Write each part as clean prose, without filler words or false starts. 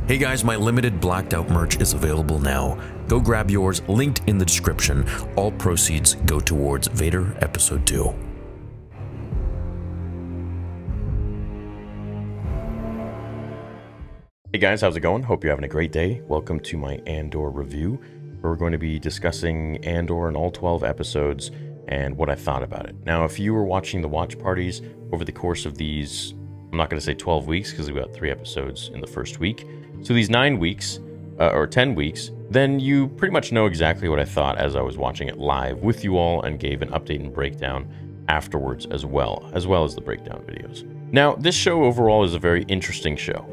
Hey guys, my limited blacked out merch is available now. Go grab yours, linked in the description. All proceeds go towards Vader Episode 2. Hey guys, how's it going? Hope you're having a great day. Welcome to my Andor review, where we're going to be discussing Andor and all 12 episodes and what I thought about it. Now, if you were watching the watch parties over the course of these, I'm not going to say 12 weeks because we got 3 episodes in the first week. So these 9 weeks, or 10 weeks, then you pretty much know exactly what I thought as I was watching it live with you all and gave an update and breakdown afterwards as well as the breakdown videos. Now, this show overall is a very interesting show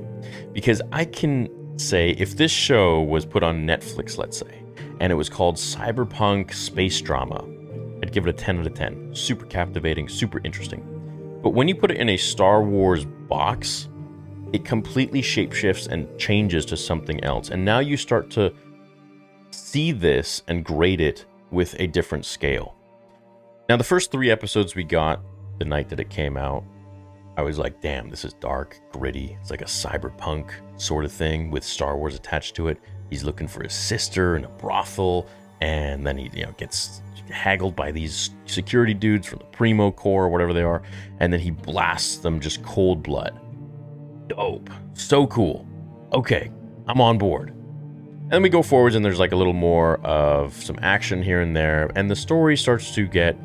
because I can say if this show was put on Netflix, let's say, and it was called Cyberpunk Space Drama, I'd give it a 10 out of 10. Super captivating, super interesting. But when you put it in a Star Wars box, it completely shapeshifts and changes to something else. And now you start to see this and grade it with a different scale. Now, the first 3 episodes we got the night that it came out, I was like, damn, this is dark, gritty. It's like a cyberpunk sort of thing with Star Wars attached to it. He's looking for his sister in a brothel, and then he gets haggled by these security dudes from the Primo Corps or whatever they are, and then he blasts them just cold blood. Dope. So cool. Okay, I'm on board. And then we go forwards and there's like a little more of some action here and there, and the story starts to get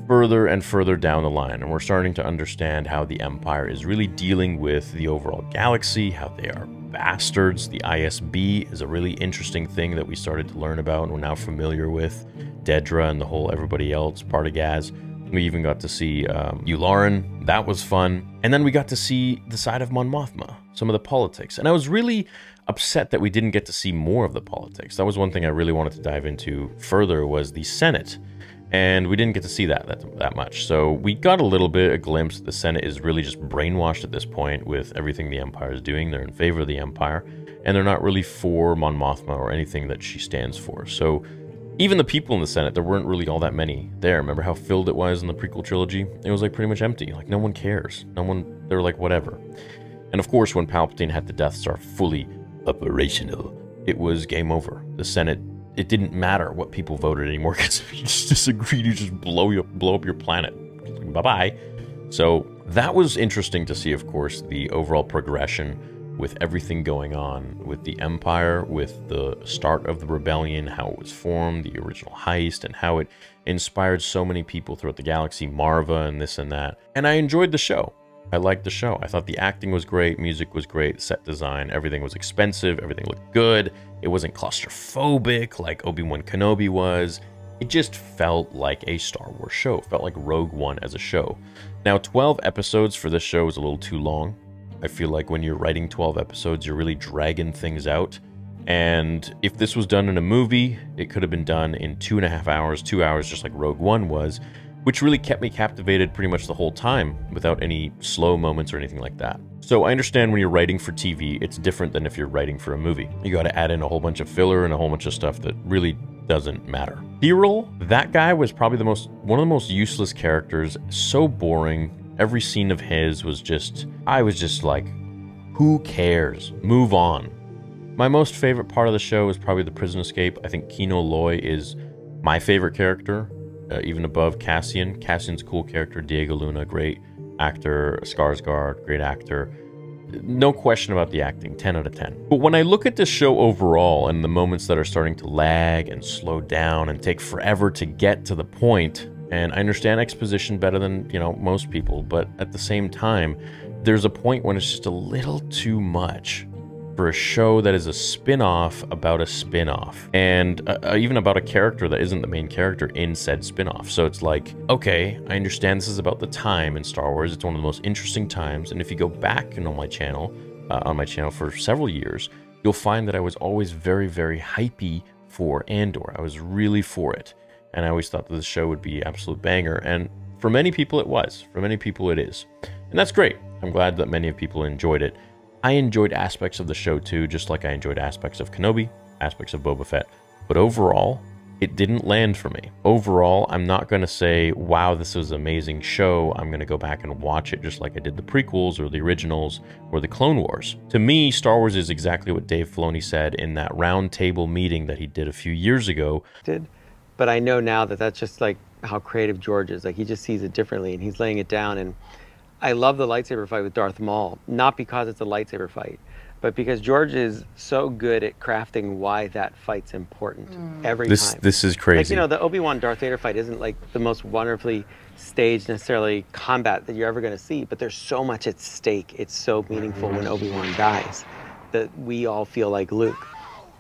further and further down the line, and we're starting to understand how the Empire is really dealing with the overall galaxy, how they are bastards. The ISB is a really interesting thing that we started to learn about and we're now familiar with. Dedra and the whole everybody else, Partagaz. We even got to see Yularen. That was fun. And then we got to see the side of Mon Mothma, some of the politics. And I was really upset that we didn't get to see more of the politics. That was one thing I really wanted to dive into further, was the Senate. And we didn't get to see that much. So we got a little bit, a glimpse. The Senate is really just brainwashed at this point with everything the Empire is doing. They're in favor of the Empire. And they're not really for Mon Mothma or anything that she stands for. So even the people in the Senate, there weren't really all that many there. Remember how filled it was in the prequel trilogy? It was like pretty much empty. Like no one cares. They're like whatever. And of course, when Palpatine had the Death Star fully operational, it was game over. The Senate, it didn't matter what people voted anymore because if you just disagreed, you just blow up your planet. Bye-bye. So that was interesting to see, of course, the overall progression with everything going on with the Empire, with the start of the rebellion, how it was formed, the original heist, and how it inspired so many people throughout the galaxy, Marva and this and that. And I enjoyed the show. I liked the show. I thought the acting was great, music was great, set design, everything was expensive, everything looked good. It wasn't claustrophobic like Obi-Wan Kenobi was. It just felt like a Star Wars show. It felt like Rogue One as a show. Now, 12 episodes for this show is a little too long. I feel like when you're writing 12 episodes, you're really dragging things out. And if this was done in a movie, it could have been done in 2.5 hours, 2 hours, just like Rogue One was, which really kept me captivated pretty much the whole time without any slow moments or anything like that. So I understand when you're writing for TV, it's different than if you're writing for a movie. You got to add in a whole bunch of filler and a whole bunch of stuff that really doesn't matter. Tyrell, that guy was probably one of the most useless characters. So boring. Every scene of his was I was just like, who cares? Move on. My most favorite part of the show is probably the prison escape. I think Kino Loy is my favorite character, even above Cassian. Cassian's a cool character. Diego Luna, great actor. Skarsgård, great actor. No question about the acting, 10 out of 10. But when I look at this show overall and the moments that are starting to lag and slow down and take forever to get to the point, and I understand exposition better than, most people, but at the same time, there's a point when it's just a little too much for a show that is a spin-off about a spin-off, and even about a character that isn't the main character in said spin-off. So it's like, okay, I understand this is about the time in Star Wars. It's one of the most interesting times, and if you go back on my channel for several years, you'll find that I was always very, very hypey for Andor. I was really for it. And I always thought that the show would be an absolute banger. And for many people, it was. For many people, it is. And that's great. I'm glad that many people enjoyed it. I enjoyed aspects of the show, too, just like I enjoyed aspects of Kenobi, aspects of Boba Fett. But overall, it didn't land for me. Overall, I'm not going to say, wow, this was an amazing show. I'm going to go back and watch it just like I did the prequels or the originals or the Clone Wars. To me, Star Wars is exactly what Dave Filoni said in that round table meeting that he did a few years ago. But I know now that that's just like how creative George is. Like, he just sees it differently and he's laying it down. And I love the lightsaber fight with Darth Maul, not because it's a lightsaber fight, but because George is so good at crafting why that fight's important every time. This is crazy. Like, you know, the Obi-Wan Darth Vader fight isn't like the most wonderfully staged necessarily combat that you're ever going to see, but there's so much at stake. It's so meaningful when Obi-Wan dies that we all feel like Luke.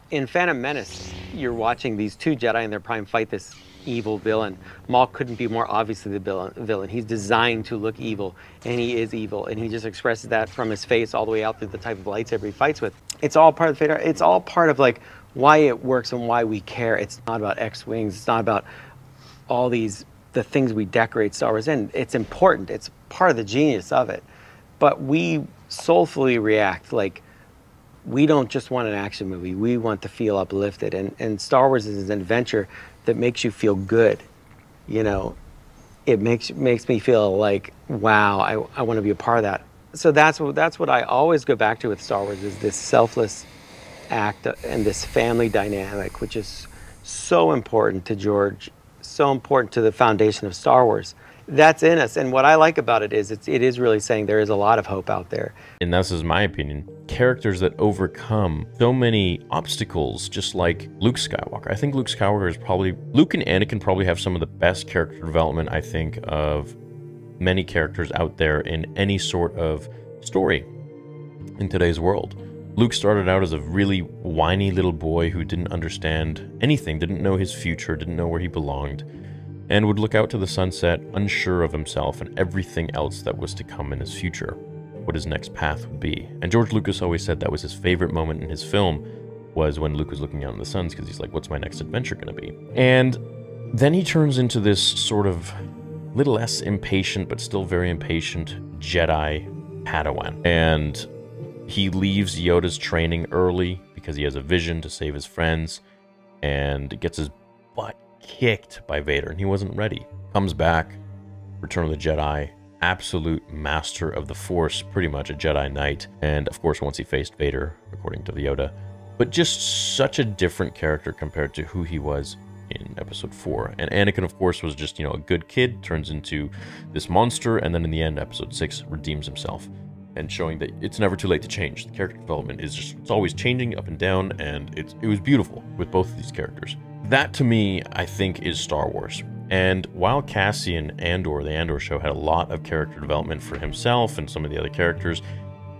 In Phantom Menace, you're watching these two Jedi in their prime fight this evil villain. Maul couldn't be more obviously the villain. He's designed to look evil, and he is evil, and he just expresses that from his face all the way out through the type of lightsaber he fights with. It's all part of Vader. It's all part of like why it works and why we care. It's not about X-Wings. It's not about all the things we decorate Star Wars in. It's important. It's part of the genius of it. But we soulfully react like we don't just want an action movie. We want to feel uplifted. And Star Wars is an adventure that makes you feel good. You know, it makes me feel like, wow, I want to be a part of that. So that's what I always go back to with Star Wars, is this selfless act and this family dynamic, which is so important to George, so important to the foundation of Star Wars. That's in us, and what I like about it is it is really saying there is a lot of hope out there. And this is my opinion. Characters that overcome so many obstacles, just like Luke Skywalker. I think Luke and Anakin probably have some of the best character development, I think, of many characters out there in any sort of story in today's world. Luke started out as a really whiny little boy who didn't understand anything, didn't know his future, didn't know where he belonged, and would look out to the sunset, unsure of himself and everything else that was to come in his future, what his next path would be. And George Lucas always said that was his favorite moment in his film, was when Luke was looking out in the suns, because he's like, what's my next adventure going to be? And then he turns into this sort of little less impatient, but still very impatient Jedi Padawan. And he leaves Yoda's training early because he has a vision to save his friends, and gets his butt kicked by Vader, and he wasn't ready. Comes back, Return of the Jedi, absolute master of the Force, pretty much a Jedi Knight, and of course once he faced Vader, according to Yoda, but just such a different character compared to who he was in Episode 4. And Anakin, of course, was just, you know, a good kid, turns into this monster, and then in the end, Episode 6 redeems himself, and showing that it's never too late to change. The character development is just, it's always changing up and down, and it was beautiful with both of these characters. That, to me, I think, is Star Wars. And while Cassian Andor, the Andor show, had a lot of character development for himself and some of the other characters,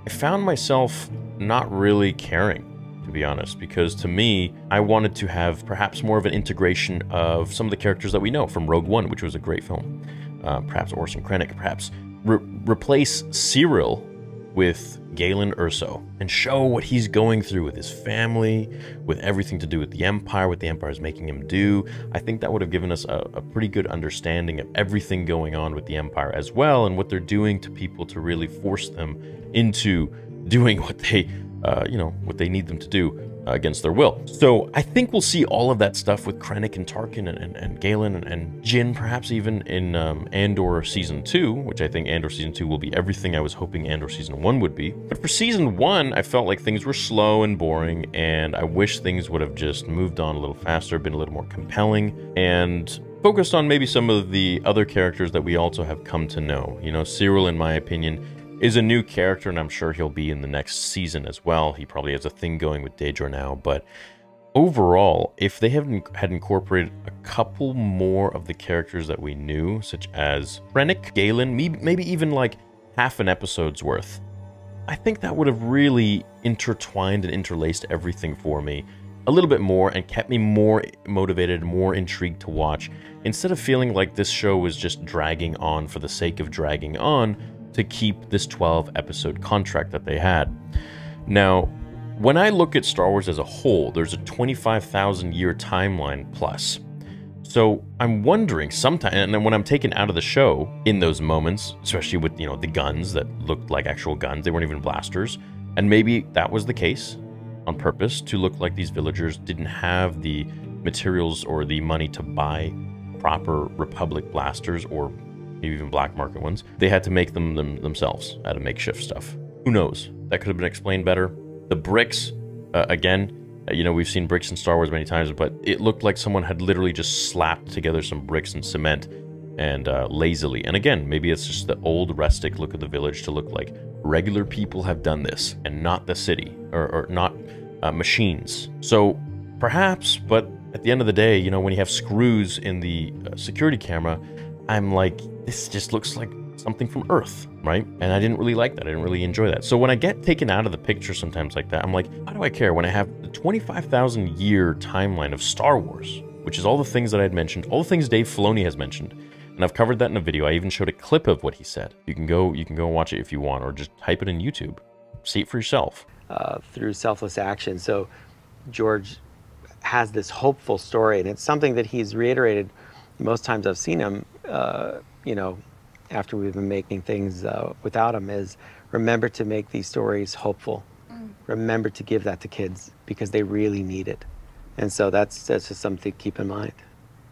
I found myself not really caring, to be honest, because to me, I wanted to have perhaps more of an integration of some of the characters that we know from Rogue One, which was a great film. Perhaps Orson Krennic, perhaps replace Cyril with Galen Erso and show what he's going through with his family, with everything to do with the Empire, what the Empire is making him do. I think that would have given us a pretty good understanding of everything going on with the Empire as well, and what they're doing to people to really force them into doing what they, what they need them to do against their will. So I think we'll see all of that stuff with Krennic and Tarkin and Galen and Jyn, perhaps even in Andor Season 2, which I think Andor Season 2 will be everything I was hoping Andor Season 1 would be. But for Season 1, I felt like things were slow and boring, and I wish things would have just moved on a little faster, been a little more compelling, and focused on maybe some of the other characters that we also have come to know. You know, Cyril, in my opinion, is a new character, and I'm sure he'll be in the next season as well. He probably has a thing going with Daedra now, but overall, if they had incorporated a couple more of the characters that we knew, such as Krennic, Galen, maybe even like half an episode's worth, I think that would have really intertwined and interlaced everything for me a little bit more and kept me more motivated, more intrigued to watch, instead of feeling like this show was just dragging on for the sake of dragging on to keep this 12-episode contract that they had. Now, when I look at Star Wars as a whole, there's a 25,000-year timeline plus. So I'm wondering sometimes, and when I'm taken out of the show in those moments, especially with, the guns that looked like actual guns, they weren't even blasters, and maybe that was the case on purpose, to look like these villagers didn't have the materials or the money to buy proper Republic blasters, or maybe even black market ones. They had to make them themselves out of makeshift stuff. Who knows? That could have been explained better. The bricks, again, you know, we've seen bricks in Star Wars many times, but it looked like someone had literally just slapped together some bricks and cement and lazily. And again, maybe it's just the old rustic look of the village to look like regular people have done this and not the city or not machines. So perhaps, but at the end of the day, you know, when you have screws in the security camera, I'm like, this just looks like something from Earth, right? And I didn't really like that. I didn't really enjoy that. So when I get taken out of the picture sometimes like that, I'm like, why do I care when I have the 25,000 year timeline of Star Wars, which is all the things that I had mentioned, all the things Dave Filoni has mentioned. And I've covered that in a video. I even showed a clip of what he said. You can go and watch it if you want, or just type it in YouTube. See it for yourself. Through selfless action. So George has this hopeful story, and it's something that he's reiterated most times I've seen him, you know, after we've been making things without him, is remember to make these stories hopeful. Remember to give that to kids because they really need it. And so that's just something to keep in mind.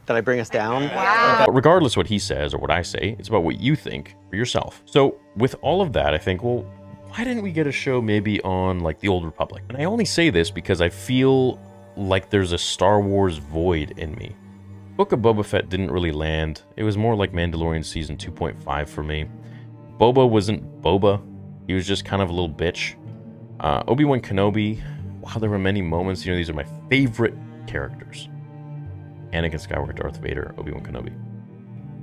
Did I bring us down? Wow. Regardless what he says or what I say, it's about what you think for yourself. So with all of that, I think, well, why didn't we get a show maybe on like the Old Republic? And I only say this because I feel like there's a Star Wars void in me. Book of Boba Fett didn't really land. It was more like Mandalorian Season 2.5 for me. Boba wasn't Boba. He was just kind of a little bitch. Obi-Wan Kenobi, wow, there were many moments. You know, these are my favorite characters. Anakin Skywalker, Darth Vader, Obi-Wan Kenobi.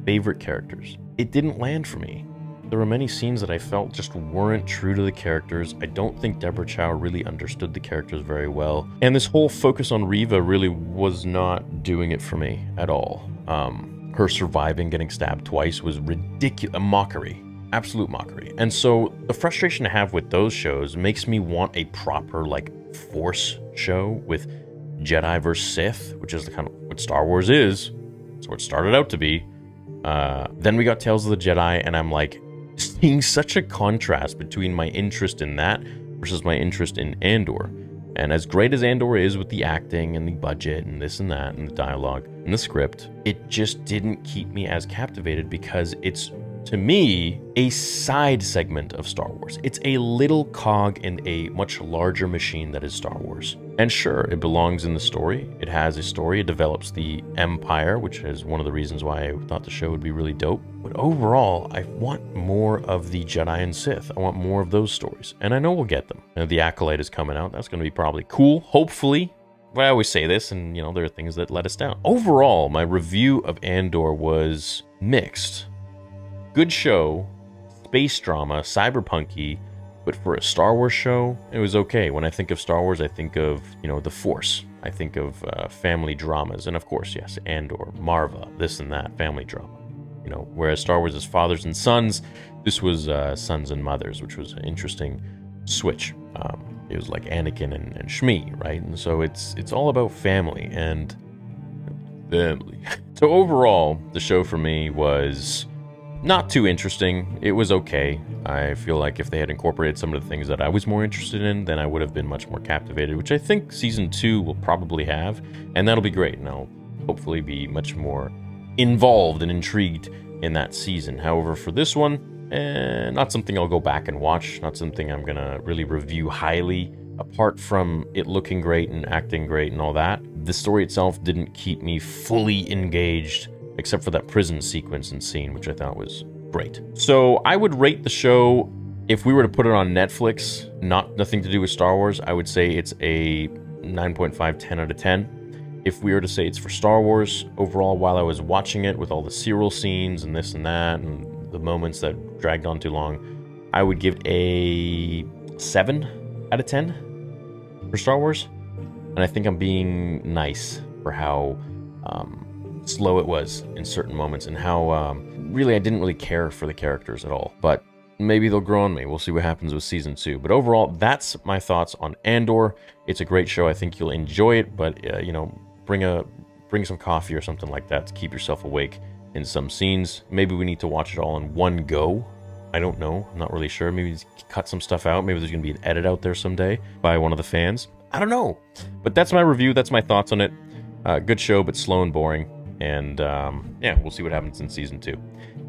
Favorite characters. It didn't land for me. There were many scenes that I felt just weren't true to the characters. I don't think Deborah Chow really understood the characters very well. And this whole focus on Reva really was not doing it for me at all. Her surviving, getting stabbed twice was ridiculous, a mockery. Absolute mockery. And so the frustration I have with those shows makes me want a proper, like, Force show with Jedi versus Sith, which is the kind of what Star Wars is. That's what it started out to be. Then we got Tales of the Jedi, and I'm like, seeing such a contrast between my interest in that versus my interest in Andor. And as great as Andor is with the acting and the budget and this and that and the dialogue and the script, it just didn't keep me as captivated because it's, to me, a side segment of Star Wars. It's a little cog in a much larger machine that is Star Wars. And sure, it belongs in the story. It has a story. It develops the Empire, which is one of the reasons why I thought the show would be really dope. But overall, I want more of the Jedi and Sith. I want more of those stories. And I know we'll get them. And the Acolyte is coming out. That's going to be probably cool, hopefully. But I always say this, and, you know, there are things that let us down. Overall, my review of Andor was mixed. Good show, space drama, cyberpunky, but for a Star Wars show, it was okay. When I think of Star Wars, I think of, you know, the Force. I think of family dramas. And of course, yes, Andor, Marva, this and that, family drama. You know, whereas Star Wars is fathers and sons, this was sons and mothers, which was an interesting switch. It was like Anakin and Shmi, right? And so it's all about family and family. So overall, the show for me was not too interesting. It was okay. I feel like if they had incorporated some of the things that I was more interested in, then I would have been much more captivated, which I think Season 2 will probably have, and that'll be great, and I'll hopefully be much more involved and intrigued in that season. However, for this one, not something I'll go back and watch, not something I'm gonna really review highly. Apart from it looking great and acting great and all that, the story itself didn't keep me fully engaged, except for that prison sequence and scene, which I thought was great. So I would rate the show, if we were to put it on Netflix, nothing to do with Star Wars, I would say it's a 9.5, 10 out of 10. If we were to say it's for Star Wars, overall, while I was watching it with all the serial scenes and this and that, and the moments that dragged on too long, I would give it a 7 out of 10 for Star Wars. And I think I'm being nice for how slow it was in certain moments, and how really I didn't really care for the characters at all. But maybe they'll grow on me. We'll see what happens with Season 2. But overall, that's my thoughts on Andor. It's a great show. I think you'll enjoy it, but you know, bring some coffee or something like that to keep yourself awake in some scenes. Maybe we need to watch it all in one go. I don't know. I'm not really sure. Maybe cut some stuff out. Maybe there's going to be an edit out there someday by one of the fans. I don't know. But that's my review. That's my thoughts on it. Good show, but slow and boring. And yeah, we'll see what happens in season 2.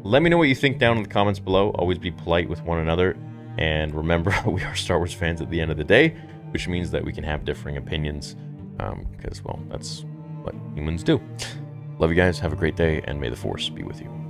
Let me know what you think down in the comments below. Always be polite with one another. And remember, we are Star Wars fans at the end of the day, which means that we can have differing opinions. Because, well, that's what humans do. Love you guys. Have a great day, and may the Force be with you.